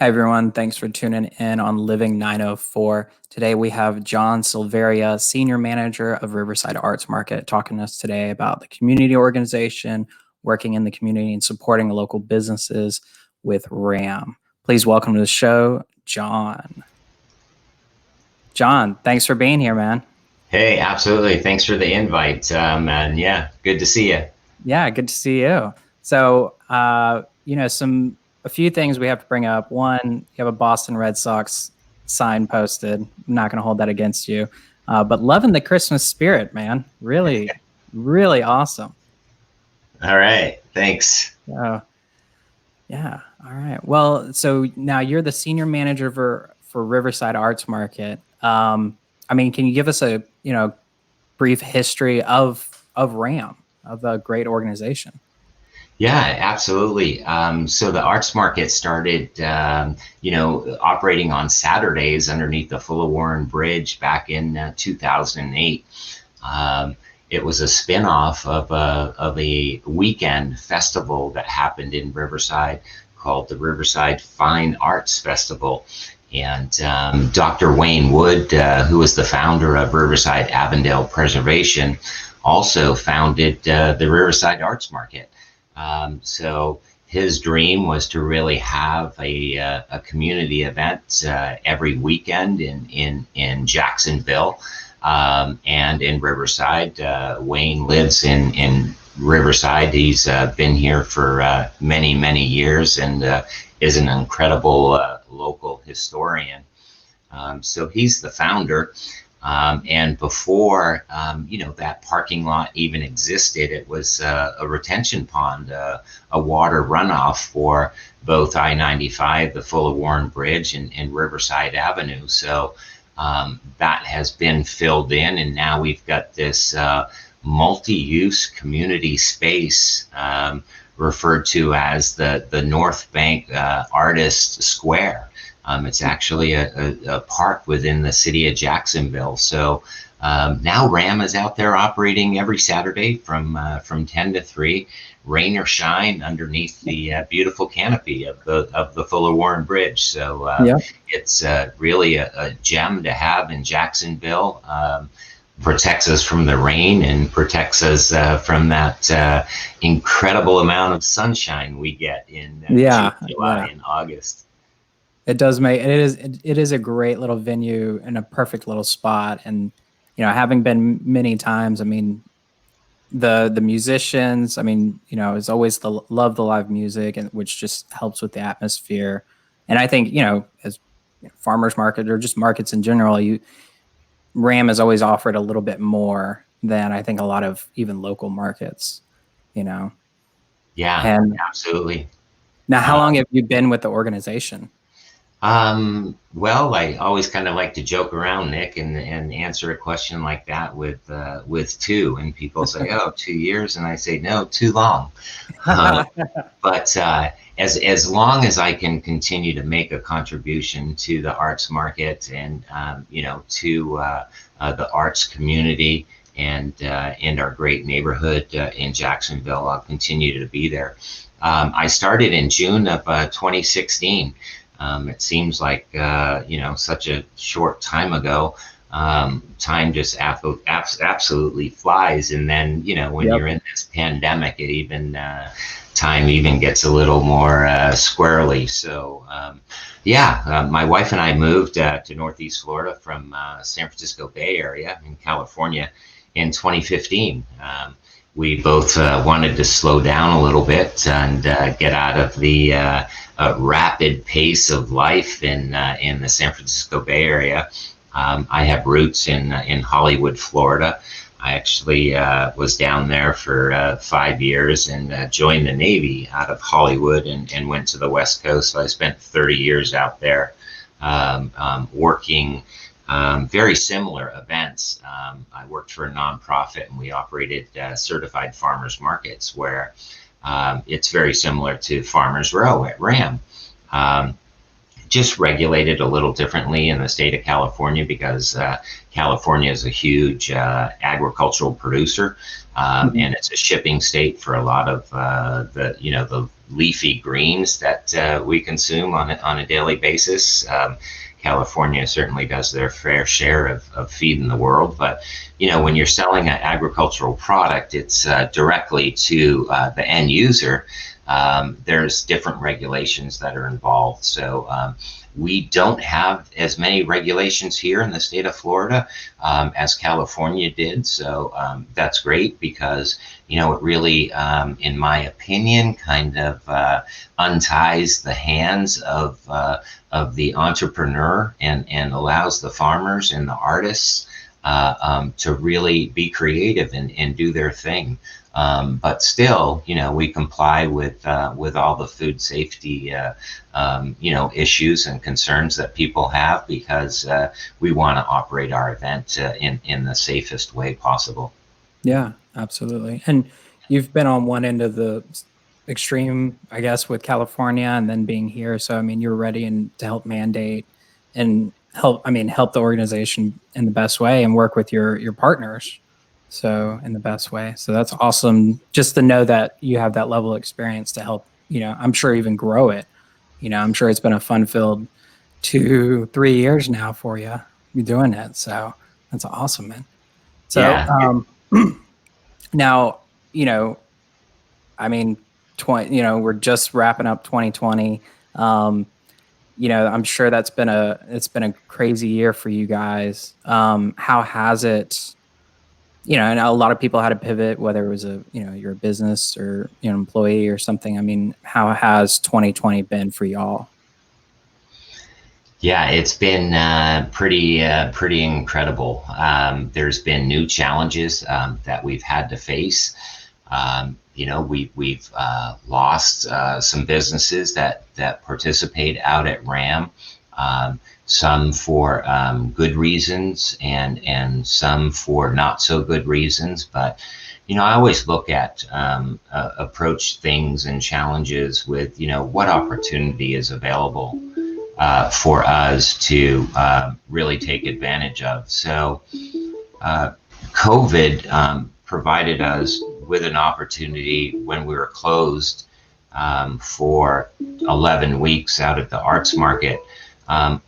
Hey everyone, thanks for tuning in on Living 904. Today we have John Silveira, Senior Manager of Riverside Arts Market, talking to us today about the community organization, working in the community and supporting local businesses with RAM. Please welcome to the show, John. John, thanks for being here, man. Hey, absolutely. Thanks for the invite. And yeah, good to see you. Yeah, good to see you. So, a few things we have to bring up. One, you have a Boston Red Sox sign posted. I'm not going to hold that against you. But loving the Christmas spirit, man. Really, really awesome. All right. Thanks. Yeah. All right. Well, so now you're the senior manager for Riverside Arts Market. Can you give us a brief history of RAM, of a great organization? Yeah, absolutely. So the Arts Market started, operating on Saturdays underneath the Full of Warren Bridge back in 2008. It was a spinoff of a weekend festival that happened in Riverside called the Riverside Fine Arts Festival. And Dr. Wayne Wood, who was the founder of Riverside Avondale Preservation, also founded the Riverside Arts Market. So his dream was to really have a community event every weekend in Jacksonville and in Riverside. Wayne lives in Riverside. He's been here for many, many years and is an incredible local historian. So he's the founder. And before, that parking lot even existed, it was a retention pond, a water runoff for both I-95, the Full of Warren Bridge, and Riverside Avenue. So that has been filled in, and now we've got this multi-use community space referred to as the North Bank Artist Square. It's actually a park within the city of Jacksonville. So now RAM is out there operating every Saturday from 10 to 3, rain or shine, underneath the beautiful canopy of the Full of Warren Bridge. So it's really a gem to have in Jacksonville. Protects us from the rain and protects us from that incredible amount of sunshine we get in June, July, and August. It does make it is a great little venue and a perfect little spot. And having been many times, I mean, the musicians, I mean, it's always love the live music, and which just helps with the atmosphere. And I think as farmers market or just markets in general, RAM has always offered a little bit more than I think a lot of even local markets. Yeah, and absolutely. Now, how long have you been with the organization? Well, I always kind of like to joke around, Nick, and answer a question like that with 2, and people say, "Oh, 2 years," and I say, "No, too long." But as long as I can continue to make a contribution to the arts market and to the arts community and our great neighborhood in Jacksonville, I'll continue to be there. I started in June of 2016. It seems like, such a short time ago. Time just absolutely flies. And then, when you're in this pandemic, time even gets a little more squirrely. So, my wife and I moved to Northeast Florida from San Francisco Bay Area in California in 2015. We both wanted to slow down a little bit and get out of the rapid pace of life in the San Francisco Bay Area. I have roots in Hollywood, Florida. I actually was down there for 5 years and joined the Navy out of Hollywood and went to the West Coast. So I spent 30 years out there working very similar events. I worked for a nonprofit, and we operated certified farmers markets, where it's very similar to Farmers Row at RAM. Just regulated a little differently in the state of California, because California is a huge agricultural producer, and it's a shipping state for a lot of the leafy greens that we consume on a daily basis. California certainly does their fair share of feeding the world, but when you're selling an agricultural product, it's directly to the end user. There's different regulations that are involved. So we don't have as many regulations here in the state of Florida as California did. So that's great because, it really, in my opinion, kind of unties the hands of the entrepreneur and allows the farmers and the artists to really be creative and do their thing. But still, we comply with all the food safety, issues and concerns that people have because we want to operate our event in the safest way possible. Yeah, absolutely. And you've been on one end of the extreme, I guess, with California and then being here. So, I mean, you're ready and to help mandate and help the organization in the best way and work with your partners. So in the best way. So that's awesome. Just to know that you have that level of experience to help, I'm sure even grow it. I'm sure it's been a fun-filled 2-3 years now for you. You're doing it. So that's awesome, man. So, Yeah. now, I mean, we're just wrapping up 2020. I'm sure it's been a crazy year for you guys. How has it, and a lot of people had to pivot, whether it was you're a business or, employee or something. I mean, how has 2020 been for y'all? Yeah, it's been pretty incredible. There's been new challenges that we've had to face. We've lost some businesses that participate out at RAM. Some for good reasons and some for not so good reasons. But I always look at approach things and challenges with what opportunity is available for us to really take advantage of. So COVID provided us with an opportunity when we were closed for 11 weeks out at the arts market.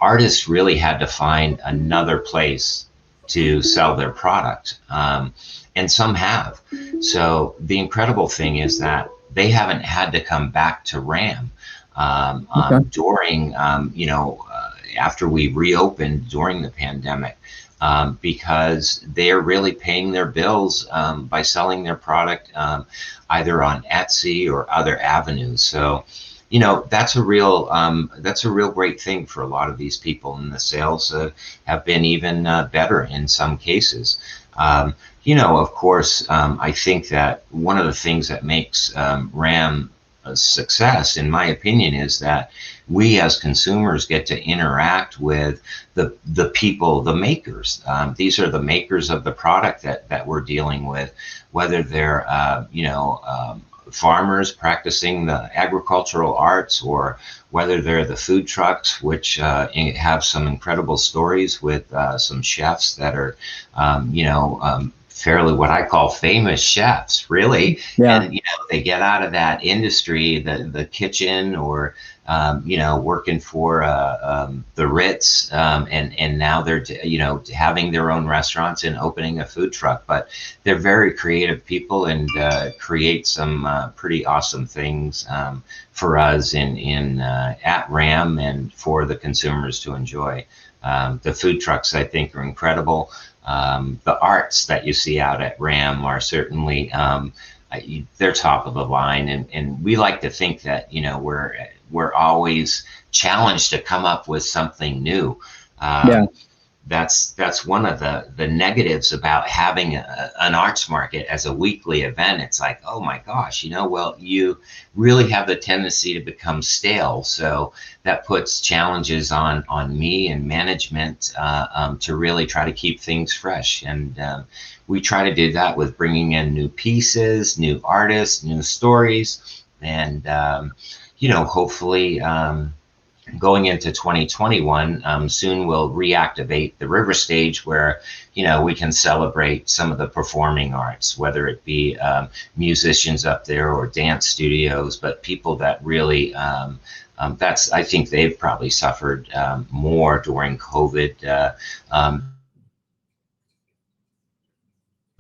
Artists really had to find another place to sell their product, and some have. So the incredible thing is that they haven't had to come back to RAM during, after we reopened during the pandemic, because they're really paying their bills by selling their product either on Etsy or other avenues. So, that's a real great thing for a lot of these people, and the sales have been even better in some cases. Of course, I think that one of the things that makes RAM a success, in my opinion, is that we as consumers get to interact with the people, the makers. These are the makers of the product that we're dealing with, whether they're farmers practicing the agricultural arts, or whether they're the food trucks, which have some incredible stories with some chefs that are, fairly what I call famous chefs, really. Yeah. And, they get out of that industry, the kitchen, or, working for the Ritz, and now they're, having their own restaurants and opening a food truck. But they're very creative people and create some pretty awesome things for us in at RAM and for the consumers to enjoy. The food trucks, I think, are incredible. The arts that you see out at RAM are certainly they're top of the line, and we like to think that we're always challenged to come up with something new. Yeah. That's one of the negatives about having an arts market as a weekly event. It's like, oh my gosh, well, you really have the tendency to become stale. So that puts challenges on me and management to really try to keep things fresh. And we try to do that with bringing in new pieces, new artists, new stories, and hopefully going into 2021, soon we'll reactivate the river stage where, we can celebrate some of the performing arts, whether it be musicians up there or dance studios, but people that really, I think they've probably suffered more during COVID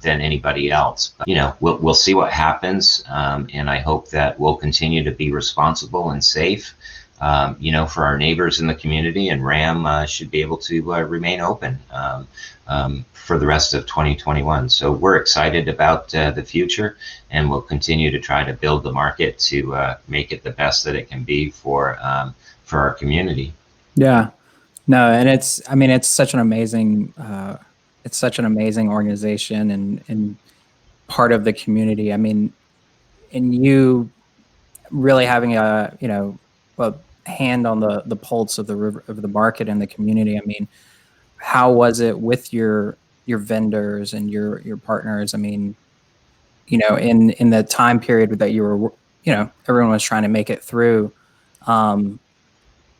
than anybody else. But, we'll see what happens, and I hope that we'll continue to be responsible and safe, for our neighbors in the community, and RAM should be able to remain open for the rest of 2021. So we're excited about the future, and we'll continue to try to build the market to make it the best that it can be for our community. Yeah. No, and I mean, it's such an amazing, organization and part of the community. I mean, and you really having a, hand on the pulse of the market and the community. I mean, how was it with your vendors and your partners? I mean, in the time period that you were, everyone was trying to make it through. You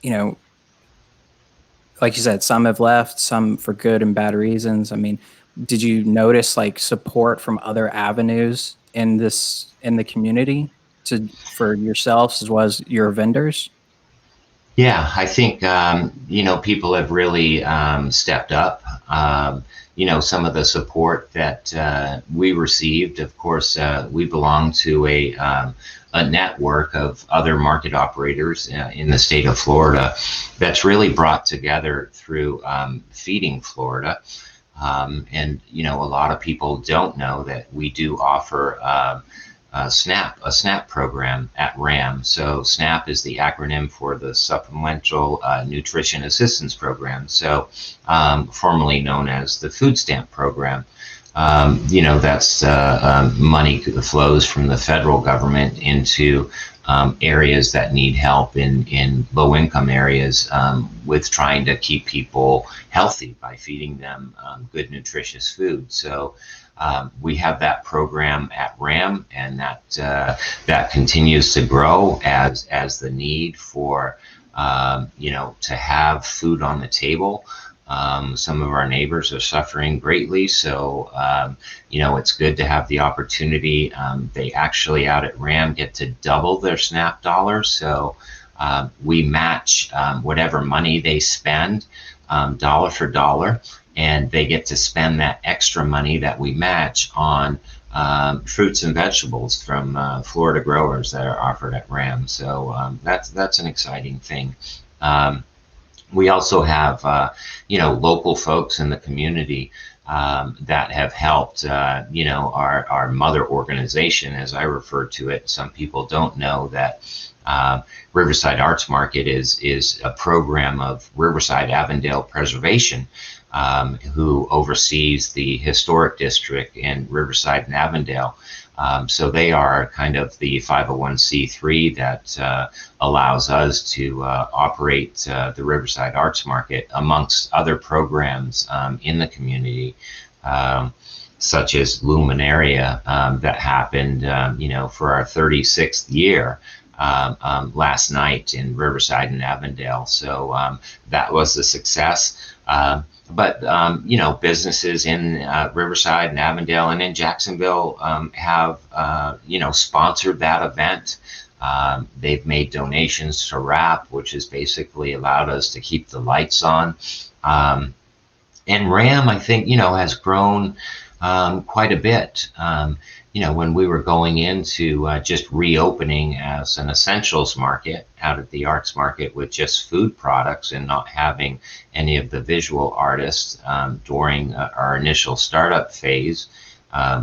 know, like you said, some have left, some for good and bad reasons. I mean, did you notice like support from other avenues in the community for yourselves as well as your vendors? Yeah, I think people have really stepped up. Some of the support that we received. Of course, we belong to a network of other market operators in the state of Florida that's really brought together through Feeding Florida. And a lot of people don't know that we do offer a SNAP program at RAM. So SNAP is the acronym for the Supplemental Nutrition Assistance Program, so formerly known as the Food Stamp Program. That's money that flows from the federal government into areas that need help in low-income areas with trying to keep people healthy by feeding them good, nutritious food. So we have that program at RAM, and that continues to grow as the need for to have food on the table. Some of our neighbors are suffering greatly, so it's good to have the opportunity. They actually out at RAM get to double their SNAP dollars, so we match whatever money they spend, dollar for dollar, and they get to spend that extra money that we match on fruits and vegetables from Florida growers that are offered at RAM. So that's an exciting thing. We also have, local folks in the community that have helped, our mother organization, as I refer to it. Some people don't know that Riverside Arts Market is a program of Riverside Avondale Preservation, who oversees the historic district in Riverside and Avondale. So they are kind of the 501c3 that allows us to operate the Riverside Arts Market amongst other programs in the community, such as Luminaria that happened, for our 36th year. Last night in Riverside and Avondale. So that was a success. But businesses in Riverside and Avondale and in Jacksonville have, sponsored that event. They've made donations to RAP, which has basically allowed us to keep the lights on. And RAM, I think, has grown quite a bit. When we were going into just reopening as an essentials market out at the arts market with just food products and not having any of the visual artists during our initial startup phase,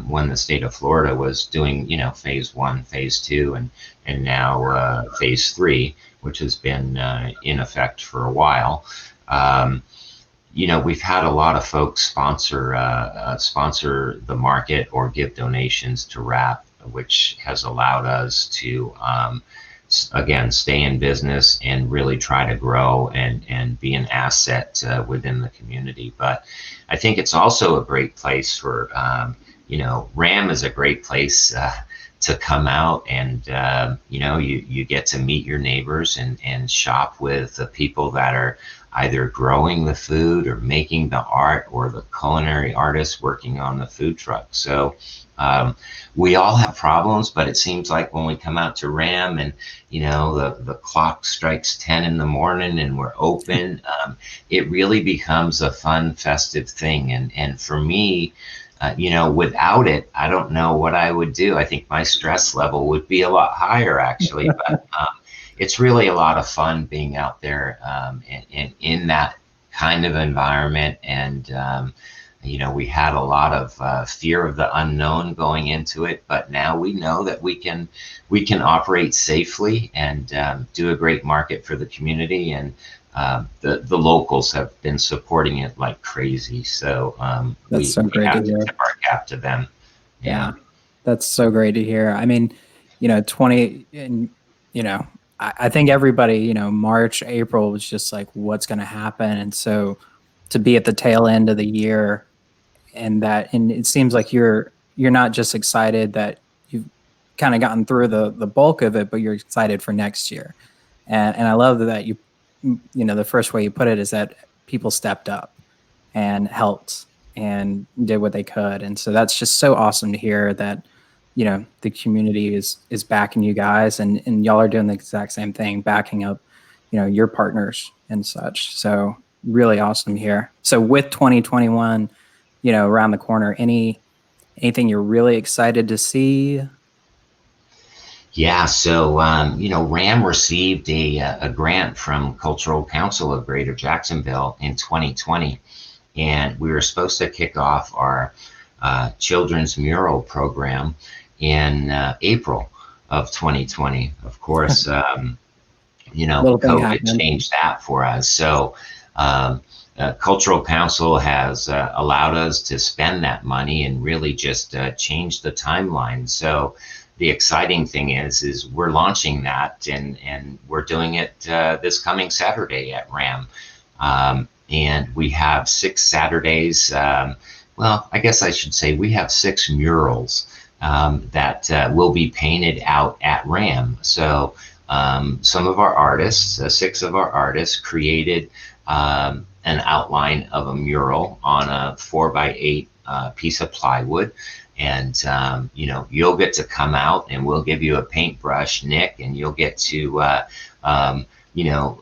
when the state of Florida was doing, phase 1, phase 2, and now phase 3, which has been in effect for a while. We've had a lot of folks sponsor the market or give donations to RAP, which has allowed us to, again, stay in business and really try to grow and be an asset within the community. But I think it's also a great place for, RAM is a great place to come out and you get to meet your neighbors and shop with the people that are either growing the food or making the art, or the culinary artists working on the food truck. So we all have problems, but it seems like when we come out to RAM and the clock strikes 10 in the morning and we're open, it really becomes a fun, festive thing. And for me, without it, I don't know what I would do. I think my stress level would be a lot higher, actually. But it's really a lot of fun being out there in that kind of environment. And we had a lot of fear of the unknown going into it, but now we know that we can operate safely and do a great market for the community. And the locals have been supporting it like crazy. So That's so great to hear. tip our cap to them. Yeah, that's so great to hear. I mean, 20 and I think everybody, March, April was just like, what's going to happen? And so to be at the tail end of the year, and it seems like you're not just excited that you've kind of gotten through the bulk of it, but you're excited for next year. And I love that the first way you put it is that people stepped up and helped and did what they could. And so that's just so awesome to hear that, the community is backing you guys, and y'all are doing the exact same thing, backing up, your partners and such. So really awesome here. So with 2021, around the corner, anything you're really excited to see? Yeah, so RAM received a grant from Cultural Council of Greater Jacksonville in 2020, and we were supposed to kick off our children's mural program in April of 2020. Of course, COVID changed that for us. So Cultural Council has allowed us to spend that money and really just change the timeline. So the exciting thing is we're launching that, and we're doing it this coming Saturday at RAM. And we have 6 Saturdays. Well, I guess I should say we have 6 murals that will be painted out at RAM. So some of our artists, 6 of our artists, created an outline of a mural on a 4x8 piece of plywood. And, you'll get to come out and we'll give you a paintbrush, Nick, and you'll get to,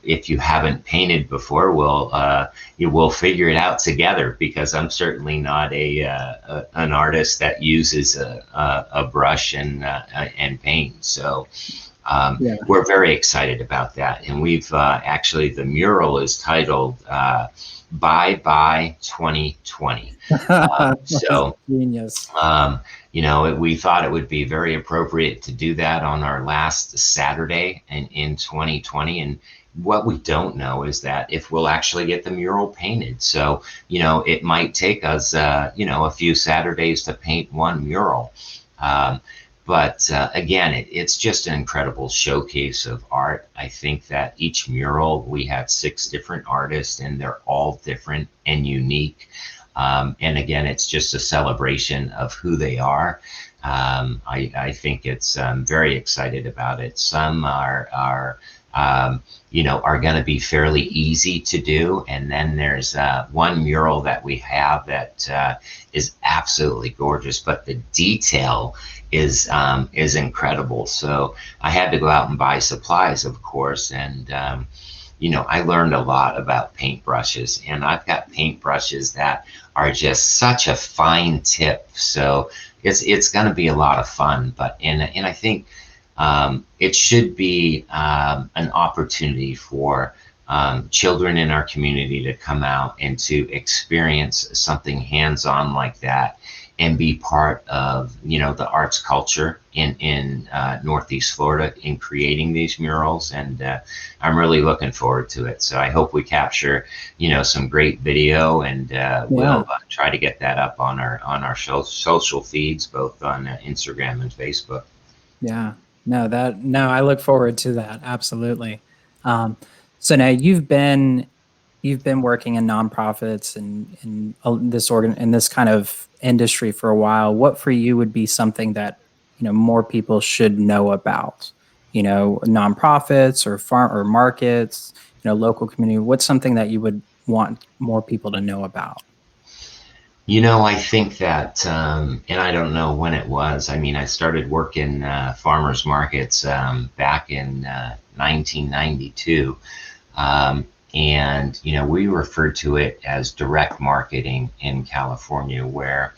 if you haven't painted before, we'll figure it out together, because I'm certainly not an artist that uses a brush and paint. So we're very excited about that. And we've actually, the mural is titled Bye Bye 2020. So genius. We thought it would be very appropriate to do that on our last Saturday in 2020. And what we don't know is that if we'll actually get the mural painted. So, it might take us, a few Saturdays to paint one mural. But again, it's just an incredible showcase of art. I think that each mural, we have 6 different artists, and they're all different and unique. And again, it's just a celebration of who they are. I think it's very excited about it. Some are going to be fairly easy to do. And then there's one mural that we have that is absolutely gorgeous, but the detail is incredible. So I had to go out and buy supplies, of course. And, I learned a lot about paintbrushes, and I've got paintbrushes that are just such a fine tip. So it's going to be a lot of fun. But and I think it should be an opportunity for children in our community to come out and to experience something hands-on like that, and be part of the arts culture in Northeast Florida in creating these murals. And I'm really looking forward to it. So I hope we capture some great video, and we'll try to get that up on our social feeds, both on Instagram and Facebook. Yeah. No, I look forward to that. Absolutely. So now you've been working in nonprofits and in this kind of industry for a while. What for you would be something that more people should know about? Nonprofits or farm or markets, local community. What's something that you would want more people to know about? I think that, and I don't know when it was. I mean, I started working farmers markets back in 1992. And, we referred to it as direct marketing in California, where,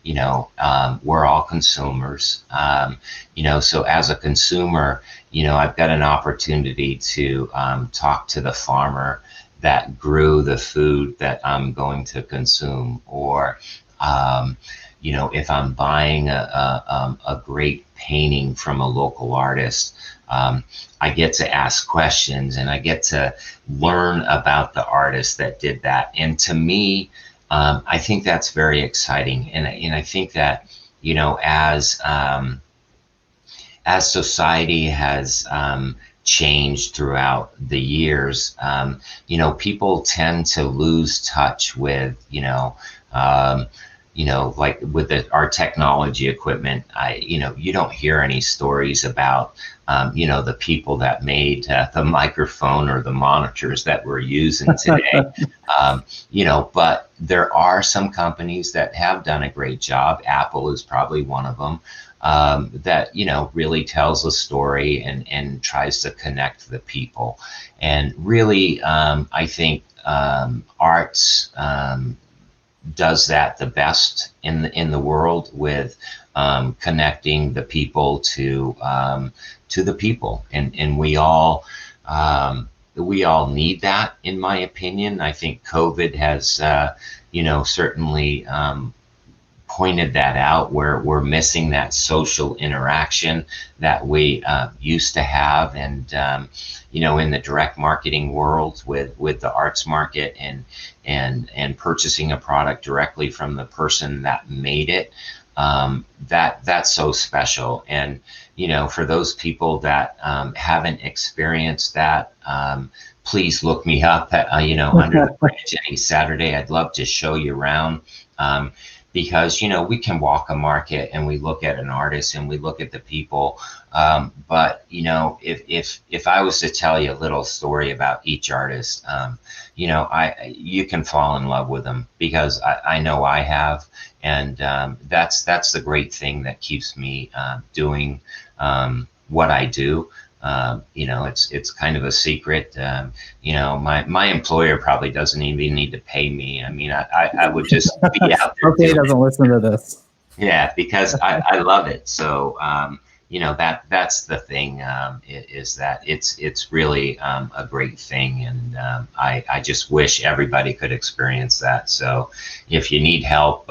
we're all consumers. So as a consumer, I've got an opportunity to talk to the farmer that grew the food that I'm going to consume, or if I'm buying a great painting from a local artist, I get to ask questions and I get to learn about the artist that did that. And to me, I think that's very exciting. And I think that, as society has changed throughout the years, people tend to lose touch with, like with our technology equipment. You don't hear any stories about, the people that made the microphone or the monitors that we're using today. But there are some companies that have done a great job. Apple is probably one of them. That really tells a story and tries to connect the people. And really, I think arts does that the best in the world, with connecting the people to the people, and we all need that, in my opinion. I think COVID has certainly pointed that out, where we're missing that social interaction that we used to have. And in the direct marketing world, with the arts market and purchasing a product directly from the person that made it, that's so special. And for those people that haven't experienced that, please look me up at under the bridge any Saturday. I'd love to show you around. Because we can walk a market and we look at an artist and we look at the people, but if I was to tell you a little story about each artist, you can fall in love with them, because I know I have. And that's the great thing that keeps me doing what I do. It's kind of a secret. My employer probably doesn't even need to pay me. I mean, I would just be out there. Hopefully he doesn't listen to this. Yeah, because I love it. So, that's the thing, is that it's really a great thing. And I just wish everybody could experience that. So if you need help,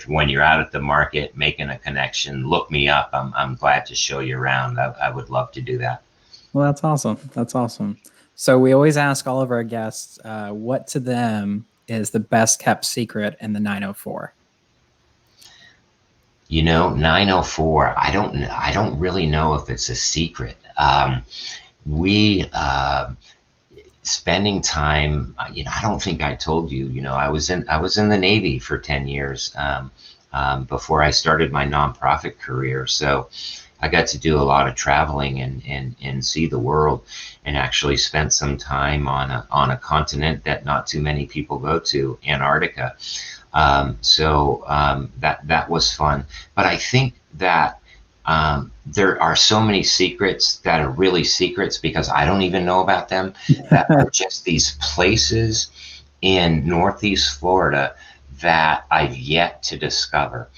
when you're out at the market making a connection, look me up. I'm glad to show you around. I would love to do that. Well, that's awesome. That's awesome. So we always ask all of our guests, what to them is the best kept secret in the 904? 904, I don't really know if it's a secret. We spending time, I don't think I told you, I was in the Navy for 10 years before I started my nonprofit career. So I got to do a lot of traveling and see the world, and actually spent some time on a continent that not too many people go to, Antarctica. So that was fun. But I think that there are so many secrets that are really secrets because I don't even know about them, that are just these places in Northeast Florida that I've yet to discover.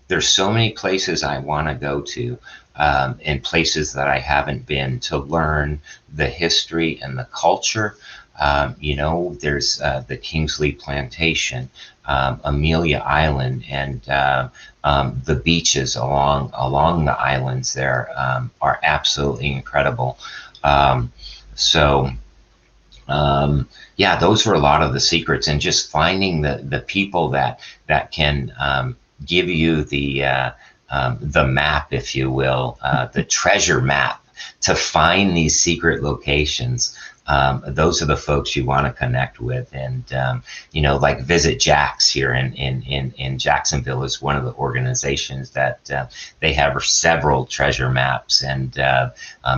There's so many places I want to go to, and places that I haven't been, to learn the history and the culture. There's the Kingsley Plantation, Amelia Island, and the beaches along the islands there are absolutely incredible. Yeah, those were a lot of the secrets, and just finding the people that can give you the map, if you will, the treasure map to find these secret locations. those are the folks you want to connect with. And like Visit Jax here in Jacksonville is one of the organizations that they have several treasure maps, and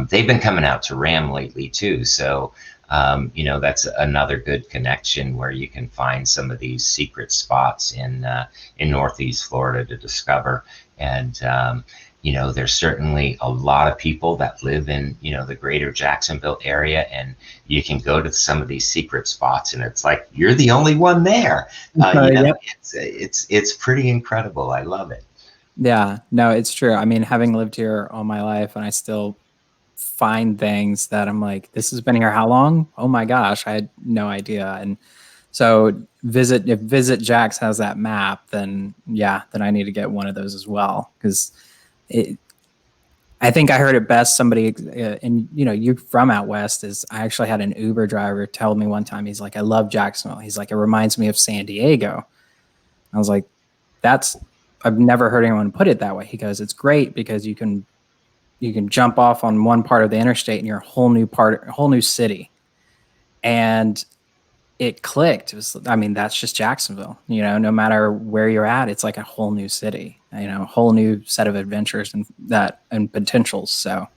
they've been coming out to RAM lately too. So that's another good connection where you can find some of these secret spots in Northeast Florida to discover. And there's certainly a lot of people that live in the greater Jacksonville area, and you can go to some of these secret spots, and it's like you're the only one there. Yep. It's pretty incredible. I love it. Yeah, no, it's true. I mean, having lived here all my life, and I still find things that I'm like, this has been here how long? Oh my gosh, I had no idea. And so if Visit Jax has that map, then yeah, then I need to get one of those as well, because I think I heard it best. Somebody, and you from out west, is I actually had an Uber driver tell me one time, he's like, I love Jacksonville. He's like, it reminds me of San Diego. I was like, I've never heard anyone put it that way. He goes, it's great because you can jump off on one part of the interstate and you're a whole new city. And it clicked. That's just Jacksonville. No matter where you're at, it's like a whole new city. A whole new set of adventures and potentials. So,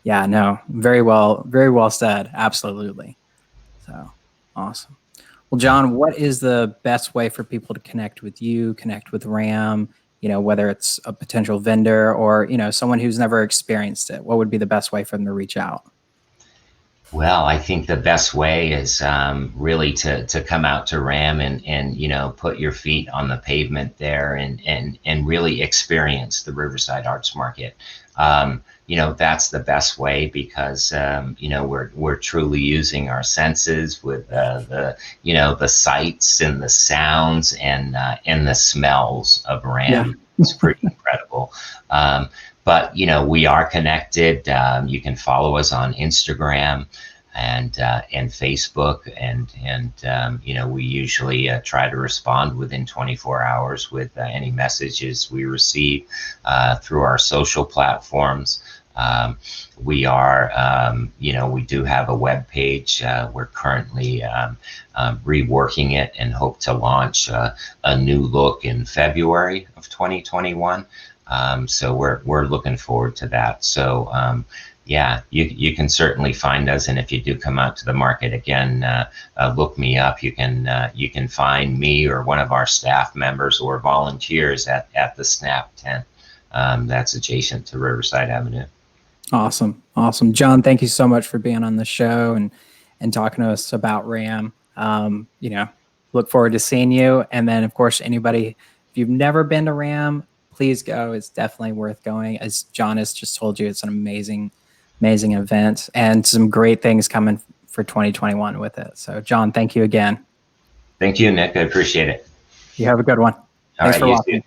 yeah, no, very well said. Absolutely. So, awesome. Well, John, what is the best way for people to connect with you, connect with RAM? Whether it's a potential vendor or someone who's never experienced it, what would be the best way for them to reach out? Well, I think the best way is really to come out to RAM and put your feet on the pavement there and really experience the Riverside Arts Market. That's the best way because we're truly using our senses with the sights and the sounds and the smells of RAM. Yeah. It's pretty incredible. But we are connected. You can follow us on Instagram and Facebook, and we usually try to respond within 24 hours with any messages we receive through our social platforms. We do have a web page. We're currently reworking it and hope to launch a new look in February of 2021. So we're looking forward to that. So you can certainly find us, and if you do come out to the market again, look me up. You can find me or one of our staff members or volunteers at the Snap tent that's adjacent to Riverside Avenue. Awesome. John, thank you so much for being on the show and talking to us about RAM. Look forward to seeing you. And then, of course, anybody, if you've never been to RAM, please go. It's definitely worth going. As John has just told you, it's an amazing event and some great things coming for 2021 with it. So, John, thank you again. Thank you, Nick. I appreciate it. You have a good one. Thanks for watching.